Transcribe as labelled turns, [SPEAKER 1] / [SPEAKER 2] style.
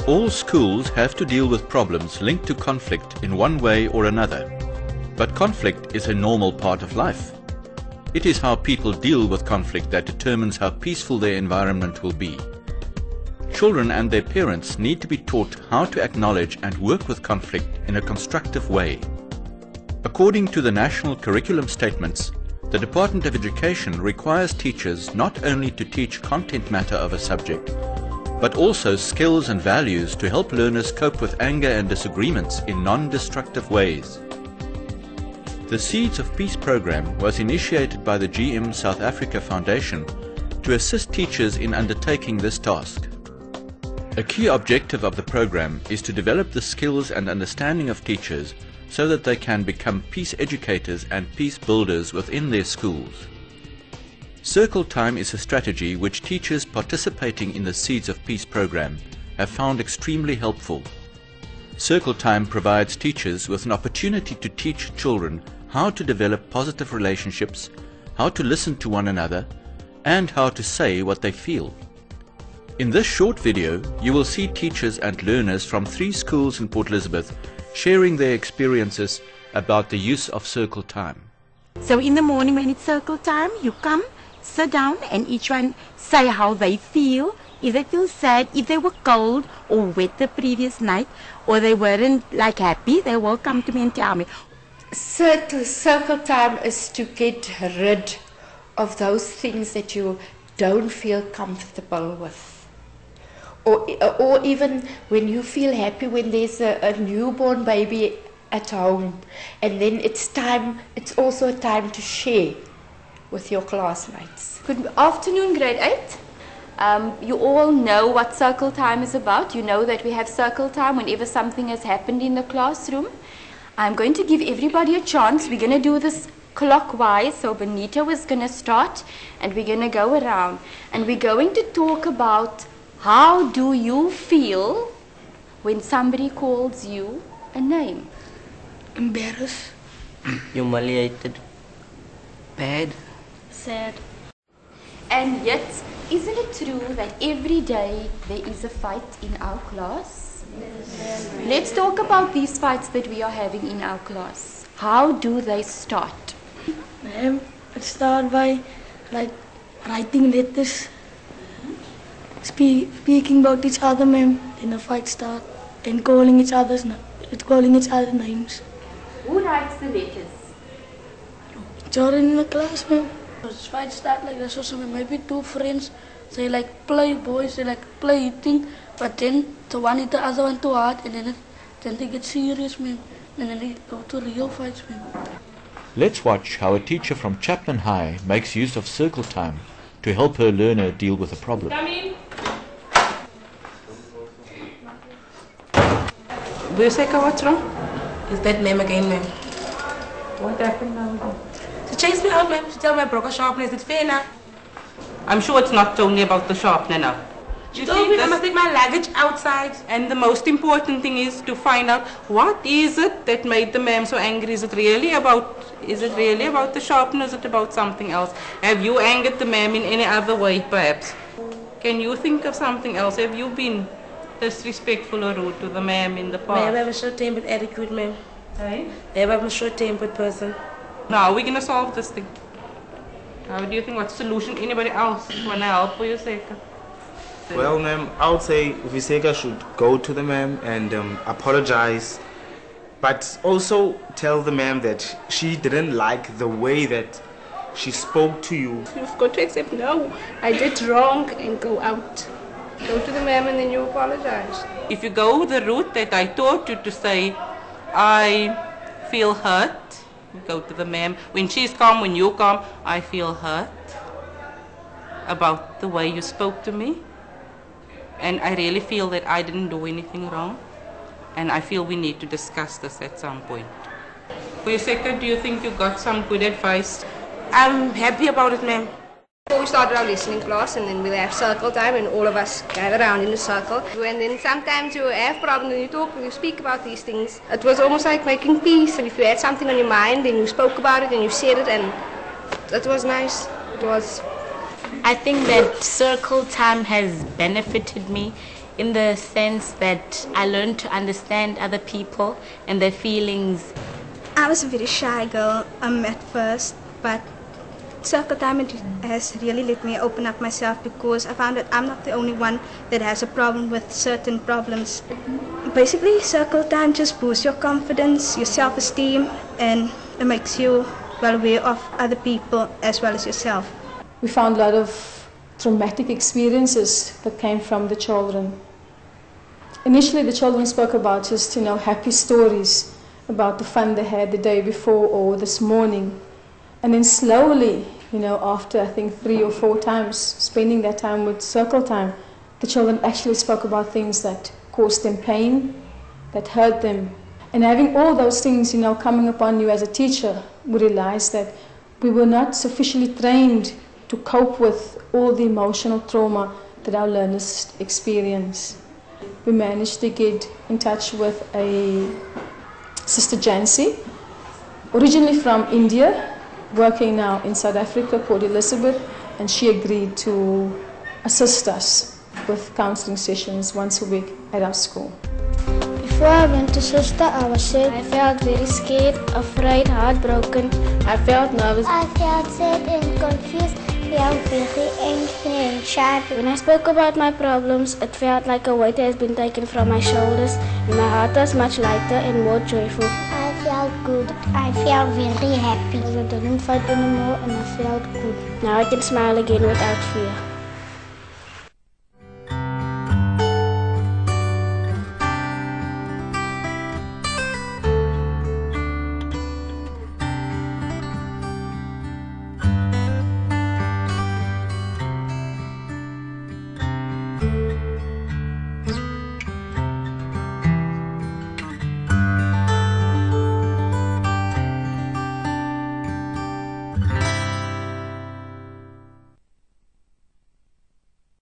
[SPEAKER 1] All schools have to deal with problems linked to conflict in one way or another. But conflict is a normal part of life. It is how people deal with conflict that determines how peaceful their environment will be. Children and their parents need to be taught how to acknowledge and work with conflict in a constructive way. According to the National Curriculum Statements, the Department of Education requires teachers not only to teach content matter of a subject, but also skills and values to help learners cope with anger and disagreements in non-destructive ways. The Seeds of Peace program was initiated by the GM South Africa Foundation to assist teachers in undertaking this task. A key objective of the program is to develop the skills and understanding of teachers so that they can become peace educators and peace builders within their schools. Circle Time is a strategy which teachers participating in the Seeds of Peace program have found extremely helpful. Circle Time provides teachers with an opportunity to teach children how to develop positive relationships, how to listen to one another, and how to say what they feel. In this short video, you will see teachers and learners from 3 schools in Port Elizabeth sharing their experiences about the use of Circle Time.
[SPEAKER 2] So in the morning when it's Circle Time, you come, sit down, and each one say how they feel. If they feel sad, if they were cold or wet the previous night, or they weren't like happy, they will come to me and tell me.
[SPEAKER 3] Circle Time is to get rid of those things that you don't feel comfortable with. Or even when you feel happy when there's a newborn baby at home, and then it's also a time to share with your classmates.
[SPEAKER 4] Good afternoon, grade 8. You all know what Circle Time is about. You know that we have Circle Time whenever something has happened in the classroom. I'm going to give everybody a chance. We're going to do this clockwise. So Benito is going to start and we're going to go around. And we're going to talk about how do you feel when somebody calls you a name?
[SPEAKER 5] Embarrassed.
[SPEAKER 6] Humiliated.
[SPEAKER 5] Bad.
[SPEAKER 4] Sad. And yet, isn't it true that every day there is a fight in our class? Let's talk about these fights that we are having in our class. How do they start?
[SPEAKER 5] Ma'am, it starts by writing letters, speaking about each other, ma'am. Then the fight starts and calling each other names.
[SPEAKER 4] Who writes the letters?
[SPEAKER 5] Children in the class, ma'am. The fight starts like this. So maybe 2 friends, they play, boys, they play eating, but then the one hit the other one too hard, and then they get serious, ma'am. And then they go to real fights, ma'am.
[SPEAKER 1] Let's watch how a teacher from Chapman High makes use of Circle Time to help her learner deal with a problem.
[SPEAKER 7] Come in.
[SPEAKER 8] Buseka, what's wrong?
[SPEAKER 7] Is that name again, ma'am?
[SPEAKER 8] What happened now?
[SPEAKER 7] She chased me out, ma'am. She told me I broke a sharpener. Is it fair now?
[SPEAKER 8] I'm sure it's not only about the sharpener now.
[SPEAKER 7] She told me I must take my luggage outside.
[SPEAKER 8] And the most important thing is to find out what is it that made the ma'am so angry. Is it really about the sharpener? Is it about something else? Have you angered the ma'am in any other way, perhaps? Can you think of something else? Have you been disrespectful or rude to the ma'am in the past?
[SPEAKER 7] Ma'am, I'm a short-tempered attitude, ma'am.
[SPEAKER 8] Hey?
[SPEAKER 7] Ma'am, I'm a short-tempered person.
[SPEAKER 8] Now, we're going to solve this thing. How do you think? What solution? Anybody else want to help for your sake?
[SPEAKER 9] Well, ma'am, I would say Viseka should go to the ma'am and apologize, but also tell the ma'am that she didn't like the way that she spoke to you.
[SPEAKER 10] You've got to accept, no, I did wrong, and go out. Go to the ma'am and then you apologize.
[SPEAKER 8] If you go the route that I taught you to say, I feel hurt, you go to the ma'am. When she's calm, when you calm, I feel hurt about the way you spoke to me. And I really feel that I didn't do anything wrong. And I feel we need to discuss this at some point. For your second, do you think you got some good advice?
[SPEAKER 7] I'm happy about it, ma'am.
[SPEAKER 10] Before we started our listening class, and then we'll have circle time, and all of us gather around in a circle. And then sometimes you have problems, and you speak about these things. It was almost like making peace. And if you had something on your mind, then you spoke about it, and you said it, and that was nice. It was.
[SPEAKER 2] I think that Circle Time has benefited me
[SPEAKER 11] in the sense that I learned to understand other people and their feelings.
[SPEAKER 12] I was a very shy girl at first, but Circle Time has really let me open up myself, because I found that I'm not the only one that has a problem with certain problems. Basically, Circle Time just boosts your confidence, your self-esteem, and it makes you well aware of other people as well as yourself.
[SPEAKER 13] We found a lot of traumatic experiences that came from the children. Initially, the children spoke about just, happy stories about the fun they had the day before or this morning. And then slowly, after I think 3 or 4 times spending that time with Circle Time, the children actually spoke about things that caused them pain, that hurt them. And having all those things, coming upon you as a teacher, we realized that we were not sufficiently trained to cope with all the emotional trauma that our learners experience. We managed to get in touch with a Sister Jancy, originally from India, working now in South Africa, called Elizabeth, and she agreed to assist us with counseling sessions once a week at our school.
[SPEAKER 14] Before I went to Sister, I was sad. I felt very scared, afraid, heartbroken. I felt nervous.
[SPEAKER 15] I felt sad and confused. I felt very angry and shy.
[SPEAKER 14] When I spoke about my problems, it felt like a weight has been taken from my shoulders, and my heart was much lighter and more joyful.
[SPEAKER 15] I felt good. I felt very happy.
[SPEAKER 14] I didn't fight anymore and I felt good. Now I can smile again without fear.